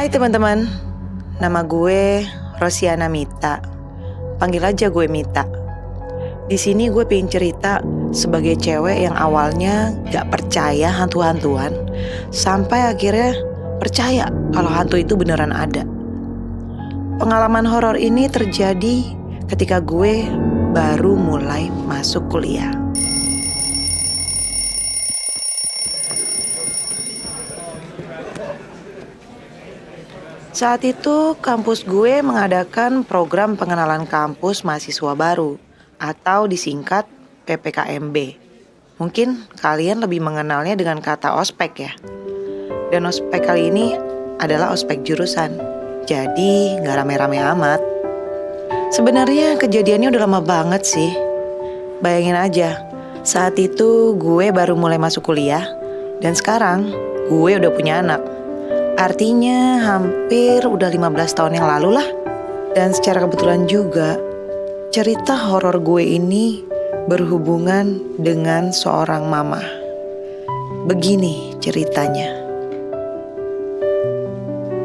Hai teman-teman, nama gue Rosiana Mita. Panggil aja gue Mita. Di sini gue pengen cerita sebagai cewek yang awalnya gak percaya hantu-hantuan, sampai akhirnya percaya kalau hantu itu beneran ada. Pengalaman horor ini terjadi ketika gue baru mulai masuk kuliah. Saat itu kampus gue mengadakan program pengenalan kampus mahasiswa baru atau disingkat PPKMB. Mungkin kalian lebih mengenalnya dengan kata ospek ya. Dan ospek kali ini adalah ospek jurusan. Jadi gak rame-rame amat. Sebenarnya kejadiannya udah lama banget sih. Bayangin aja, saat itu gue baru mulai masuk kuliah dan sekarang gue udah punya anak. Artinya hampir udah 15 tahun yang lalu lah. Dan secara kebetulan juga cerita horor gue ini berhubungan dengan seorang mama. Begini ceritanya.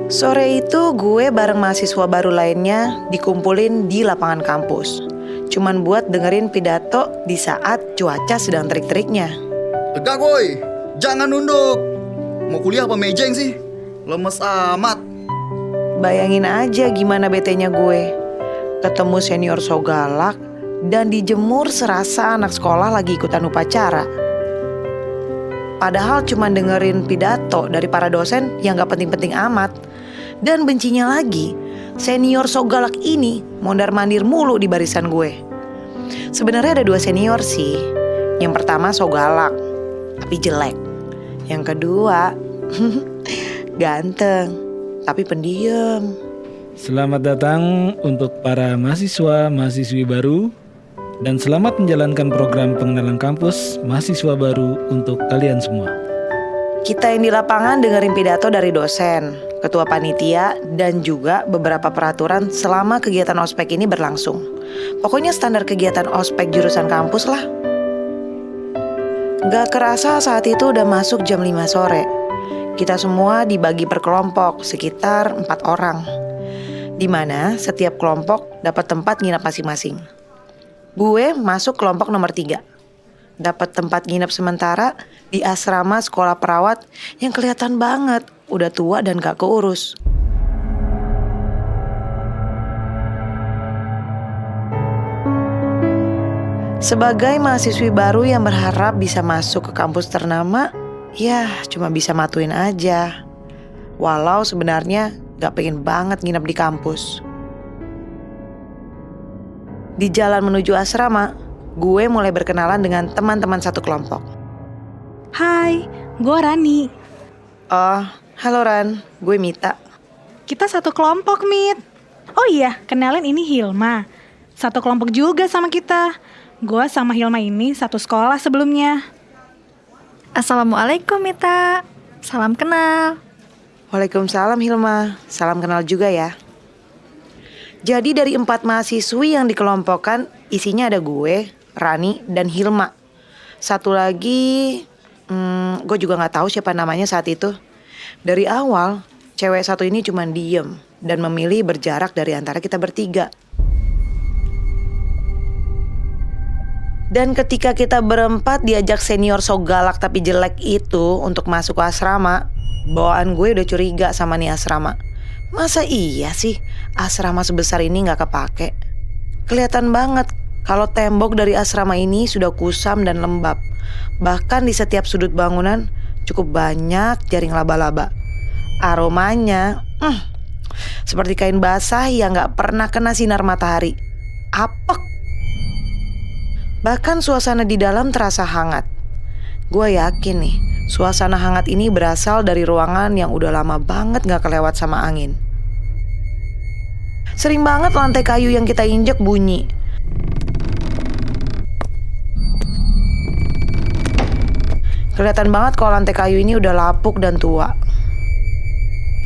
Sore itu gue bareng mahasiswa baru lainnya dikumpulin di lapangan kampus. Cuman buat dengerin pidato di saat cuaca sedang terik-teriknya. Tegak woi, jangan nunduk. Mau kuliah apa mejeng sih? Lemes amat. Bayangin aja gimana betenya gue. Ketemu senior so galak dan dijemur serasa anak sekolah lagi ikutan upacara. Padahal cuma dengerin pidato dari para dosen yang gak penting-penting amat. Dan bencinya lagi, senior so galak ini mondar-mandir mulu di barisan gue. Sebenarnya ada 2 senior sih. Yang pertama so galak, tapi jelek. Yang kedua ganteng, tapi pendiam. Selamat datang untuk para mahasiswa-mahasiswi baru dan selamat menjalankan program pengenalan kampus mahasiswa baru untuk kalian semua. Kita yang di lapangan dengerin pidato dari dosen, ketua panitia, dan juga beberapa peraturan selama kegiatan ospek ini berlangsung. Pokoknya standar kegiatan ospek jurusan kampus lah. Gak kerasa saat itu udah masuk jam 5 sore. Kita semua dibagi per kelompok, sekitar 4 orang. Di mana setiap kelompok dapat tempat nginap masing-masing. Gue masuk kelompok nomor 3. Dapat tempat nginap sementara di asrama sekolah perawat yang kelihatan banget udah tua dan gak keurus. Sebagai mahasiswi baru yang berharap bisa masuk ke kampus ternama, ya cuma bisa matuin aja. Walau sebenarnya gak pengen banget nginep di kampus. Di jalan menuju asrama, gue mulai berkenalan dengan teman-teman satu kelompok. Hai, gue Rani. Oh, halo Ran, gue Mita. Kita satu kelompok, Mit. Oh iya, kenalin ini Hilma. Satu kelompok juga sama kita. Gue sama Hilma ini satu sekolah sebelumnya. Assalamualaikum Mita, salam kenal. Waalaikumsalam Hilma, salam kenal juga ya. Jadi dari 4 mahasiswi yang dikelompokkan, isinya ada gue, Rani, dan Hilma. Satu lagi, gue juga gak tahu siapa namanya saat itu. Dari awal, cewek satu ini cuma diem dan memilih berjarak dari antara kita bertiga. Dan ketika kita berempat diajak senior so galak tapi jelek itu untuk masuk ke asrama, bawaan gue udah curiga sama nih asrama. Masa iya sih asrama sebesar ini gak kepake? Kelihatan banget kalau tembok dari asrama ini sudah kusam dan lembab. Bahkan di setiap sudut bangunan cukup banyak jaring laba-laba. Aromanya seperti kain basah yang gak pernah kena sinar matahari. Apek. Bahkan suasana di dalam terasa hangat. Gue yakin nih, suasana hangat ini berasal dari ruangan yang udah lama banget gak kelewat sama angin. Sering banget lantai kayu yang kita injek bunyi. Kelihatan banget kalau lantai kayu ini udah lapuk dan tua.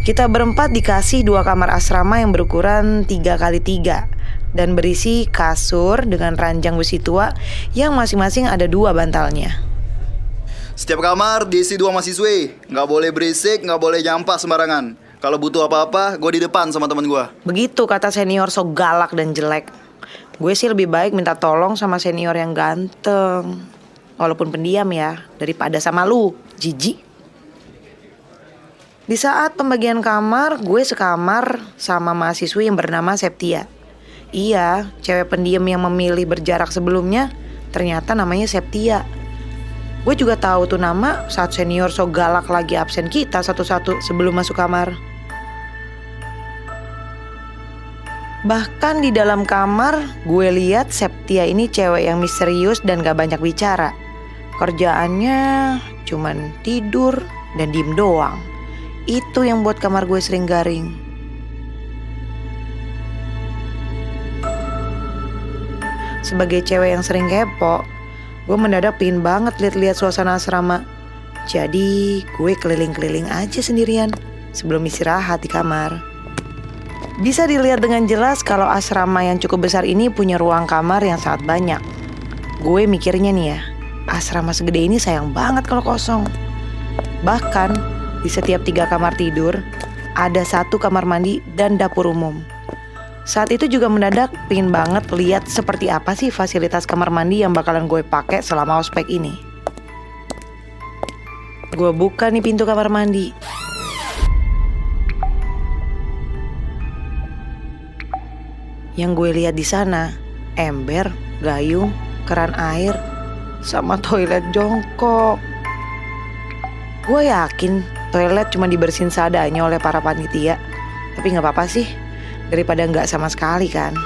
Kita berempat dikasih 2 kamar asrama yang berukuran 3x3 dan berisi kasur dengan ranjang besi tua yang masing-masing ada 2 bantalnya. Setiap kamar diisi 2 mahasiswi. Nggak boleh berisik, nggak boleh nyampah sembarangan. Kalau butuh apa-apa, gue di depan sama teman gue. Begitu kata senior so galak dan jelek. Gue sih lebih baik minta tolong sama senior yang ganteng. Walaupun pendiam ya, daripada sama lu, jijik. Di saat pembagian kamar, gue sekamar sama mahasiswi yang bernama Septia. Iya, cewek pendiam yang memilih berjarak sebelumnya, ternyata namanya Septia. Gue juga tahu tuh nama saat senior so galak lagi absen kita satu-satu sebelum masuk kamar. Bahkan di dalam kamar, gue lihat Septia ini cewek yang misterius dan gak banyak bicara. Kerjaannya cuman tidur dan diem doang. Itu yang buat kamar gue sering garing. Sebagai cewek yang sering kepo, gue mendadak pingin banget lihat-lihat suasana asrama. Jadi gue keliling-keliling aja sendirian sebelum istirahat di kamar. Bisa dilihat dengan jelas kalau asrama yang cukup besar ini punya ruang kamar yang sangat banyak. Gue mikirnya nih ya, asrama segede ini sayang banget kalau kosong. Bahkan di setiap 3 kamar tidur ada 1 kamar mandi dan dapur umum. Saat itu juga mendadak pingin banget lihat seperti apa sih fasilitas kamar mandi yang bakalan gue pakai selama ospek ini. Gue buka nih pintu kamar mandi. Yang gue lihat di sana, ember, gayung, keran air, sama toilet jongkok. Gue yakin toilet cuma dibersihin seadanya oleh para panitia. Tapi gak apa-apa sih, daripada gak sama sekali kan.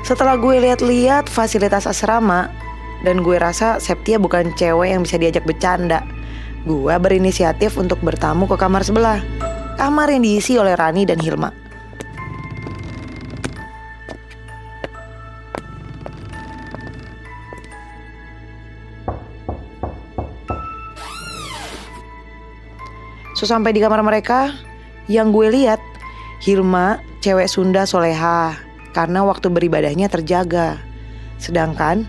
Setelah gue lihat-lihat fasilitas asrama, dan gue rasa Septia bukan cewek yang bisa diajak bercanda, gue berinisiatif untuk bertamu ke kamar sebelah. Kamar yang diisi oleh Rani dan Hilma. Sampai di kamar mereka, yang gue lihat Hilma cewek Sunda soleha karena waktu beribadahnya terjaga. Sedangkan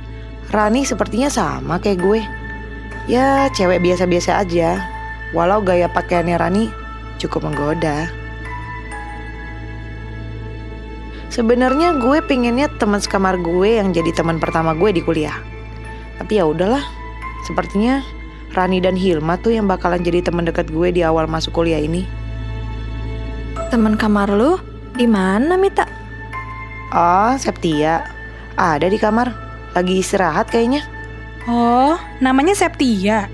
Rani sepertinya sama kayak gue. Ya cewek biasa-biasa aja, walau gaya pakaiannya Rani cukup menggoda. Sebenarnya gue pinginnya teman sekamar gue yang jadi teman pertama gue di kuliah. Tapi ya udahlah, sepertinya Rani dan Hilma tuh yang bakalan jadi teman dekat gue di awal masuk kuliah ini. Teman kamar lu di mana, Mita? Oh, Septia. Ada di kamar, lagi istirahat kayaknya. Oh, namanya Septia.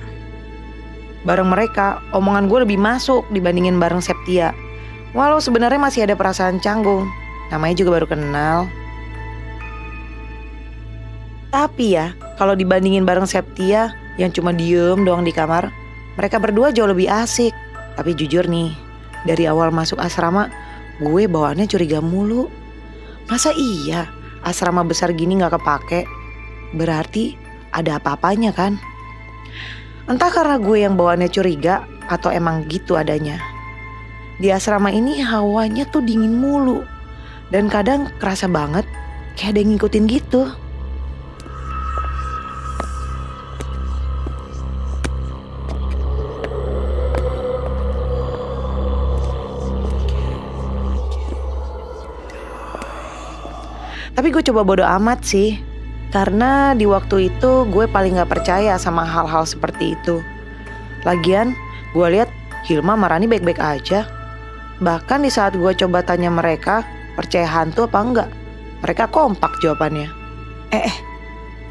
Bareng mereka, omongan gue lebih masuk dibandingin bareng Septia. Walau sebenarnya masih ada perasaan canggung. Namanya juga baru kenal. Tapi ya, kalau dibandingin bareng Septia yang cuma diem doang di kamar, mereka berdua jauh lebih asik. Tapi jujur nih, dari awal masuk asrama, gue bawaannya curiga mulu. Masa iya asrama besar gini gak kepake? Berarti ada apa-apanya kan? Entah karena gue yang bawaannya curiga atau emang gitu adanya. Di asrama ini hawanya tuh dingin mulu. Dan kadang kerasa banget kayak ada yang ngikutin gitu. Tapi gue coba bodo amat sih. Karena di waktu itu gue paling gak percaya sama hal-hal seperti itu. Lagian gue lihat Hilma sama Rani baik-baik aja. Bahkan di saat gue coba tanya mereka percaya hantu apa enggak, mereka kompak jawabannya.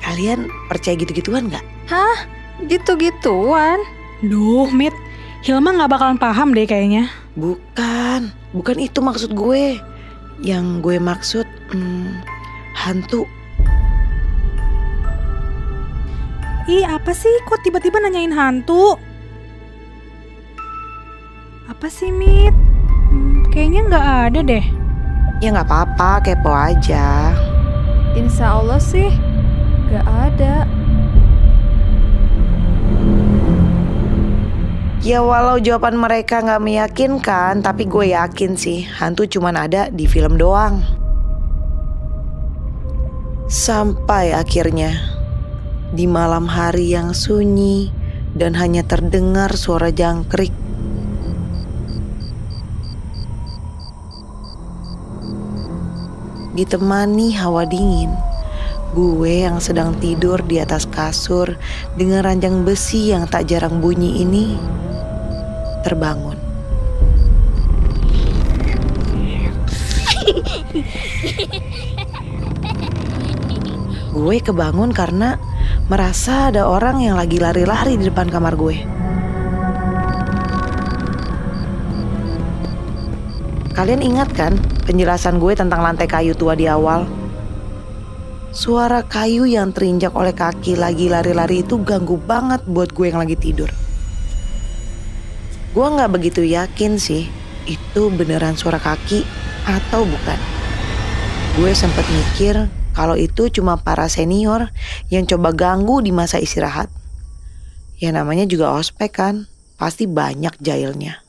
Kalian percaya gitu-gituan gak? Hah? Gitu-gituan? Duh, Mit, Hilma gak bakalan paham deh kayaknya. Bukan itu maksud gue. Yang gue maksud hantu. Ih, apa sih? Kok tiba-tiba nanyain hantu? Apa sih, Mit? Kayaknya nggak ada deh. Ya nggak apa-apa, kepo aja. Insya Allah sih gak ada. Ya walau jawaban mereka nggak meyakinkan, tapi gue yakin sih hantu cuman ada di film doang. Sampai akhirnya di malam hari yang sunyi dan hanya terdengar suara jangkrik, ditemani hawa dingin. Gue yang sedang tidur di atas kasur dengan ranjang besi yang tak jarang bunyi ini terbangun. Gue kebangun karena merasa ada orang yang lagi lari-lari di depan kamar gue. Kalian ingat kan penjelasan gue tentang lantai kayu tua di awal? Suara kayu yang terinjak oleh kaki lagi lari-lari itu ganggu banget buat gue yang lagi tidur. Gue gak begitu yakin sih itu beneran suara kaki atau bukan. Gue sempat mikir kalau itu cuma para senior yang coba ganggu di masa istirahat. Ya namanya juga ospek kan, pasti banyak jahilnya.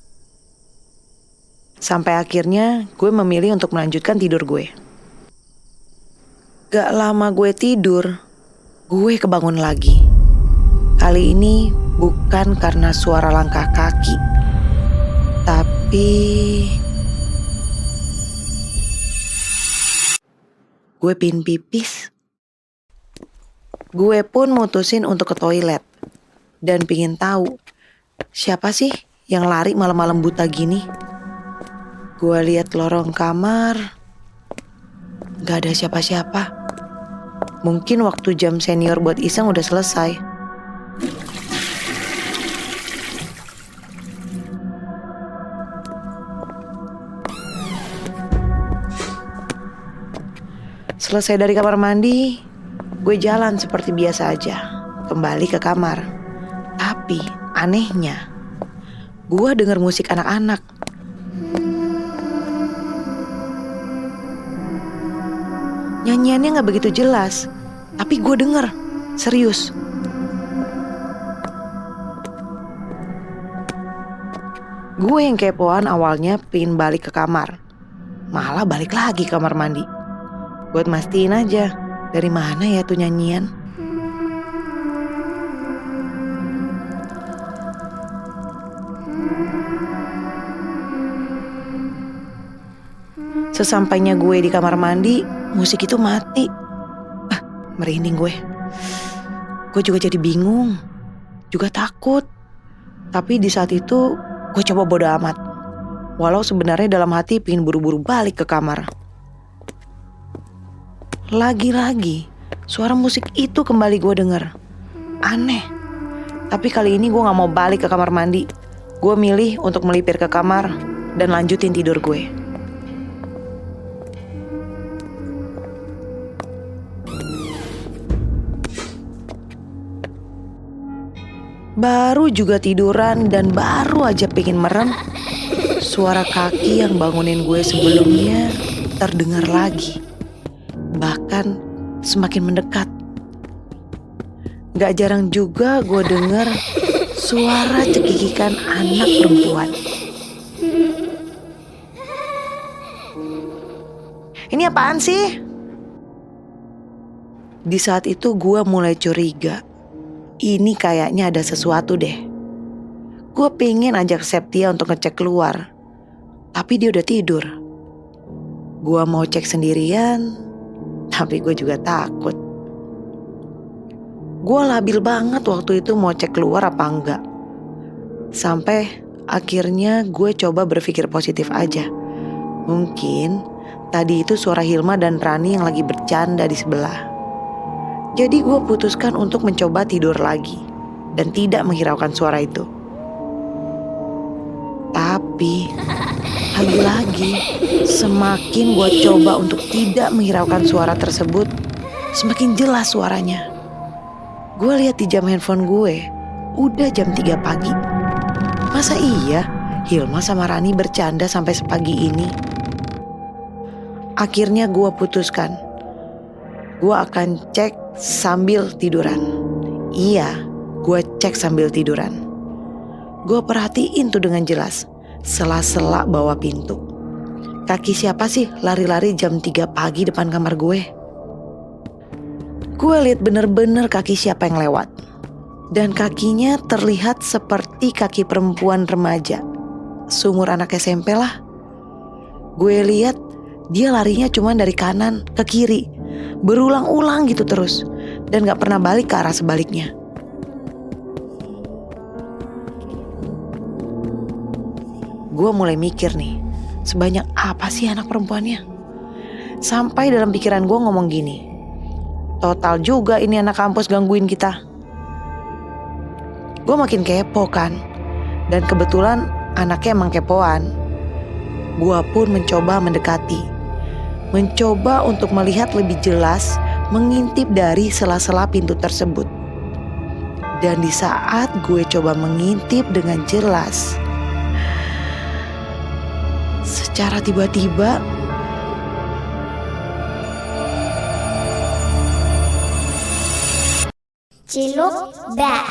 Sampai akhirnya gue memilih untuk melanjutkan tidur gue. Gak lama gue tidur, gue kebangun lagi. Kali ini bukan karena suara langkah kaki, tapi gue pingin pipis. Gue pun mutusin untuk ke toilet dan pingin tahu siapa sih yang lari malam-malam buta gini. Gue lihat lorong kamar, gak ada siapa-siapa. Mungkin waktu jam senior buat iseng udah selesai. Selesai dari kamar mandi, gue jalan seperti biasa aja, kembali ke kamar. Tapi anehnya, gue denger musik anak-anak. Nyanyiannya gak begitu jelas, tapi gue denger, serius. Gue yang kepoan awalnya pengen balik ke kamar, malah balik lagi ke kamar mandi. Buat mastiin aja, dari mana ya tuh nyanyian. Sesampainya gue di kamar mandi, musik itu mati. Merinding gue. Gue juga jadi bingung, juga takut. Tapi di saat itu gue coba bodo amat. Walau sebenarnya dalam hati pengen buru-buru balik ke kamar. Lagi-lagi suara musik itu kembali gue denger. Aneh. Tapi kali ini gue gak mau balik ke kamar mandi. Gue milih untuk melipir ke kamar dan lanjutin tidur gue. Baru juga tiduran dan baru aja pengen merem, suara kaki yang bangunin gue sebelumnya terdengar lagi. Bahkan semakin mendekat. Gak jarang juga gue denger suara cekikikan anak perempuan. Ini apaan sih? Di saat itu gue mulai curiga. Ini kayaknya ada sesuatu deh. Gue pengen ajak Septia untuk ngecek keluar, tapi dia udah tidur. Gue mau cek sendirian, tapi gue juga takut. Gue labil banget waktu itu mau cek keluar apa enggak. Sampai akhirnya gue coba berpikir positif aja. Mungkin tadi itu suara Hilma dan Rani yang lagi bercanda di sebelah. Jadi gue putuskan untuk mencoba tidur lagi dan tidak menghiraukan suara itu. Tapi lagi-lagi semakin gue coba untuk tidak menghiraukan suara tersebut, semakin jelas suaranya. Gue lihat di jam handphone gue, udah jam 3 pagi. Masa iya Hilma sama Rani bercanda sampai sepagi ini? Akhirnya gue putuskan, gue akan cek sambil tiduran. Iya, gue cek sambil tiduran. Gue perhatiin tuh dengan jelas, sela-sela bawah pintu. Kaki siapa sih lari-lari jam 3 pagi depan kamar gue? Gue lihat bener-bener kaki siapa yang lewat. Dan kakinya terlihat seperti kaki perempuan remaja, seumur anak SMP lah. Gue lihat Dia larinya cuma dari kanan ke kiri, berulang-ulang gitu terus, dan gak pernah balik ke arah sebaliknya. Gue mulai mikir nih, sebanyak apa sih anak perempuannya? Sampai dalam pikiran gue ngomong gini, total juga ini anak kampus gangguin kita. Gue makin kepo kan, dan kebetulan anaknya emang kepoan. Gue pun mencoba mendekati, mencoba untuk melihat lebih jelas, mengintip dari sela-sela pintu tersebut. Dan di saat gue coba mengintip dengan jelas, secara tiba-tiba Ciluk dah.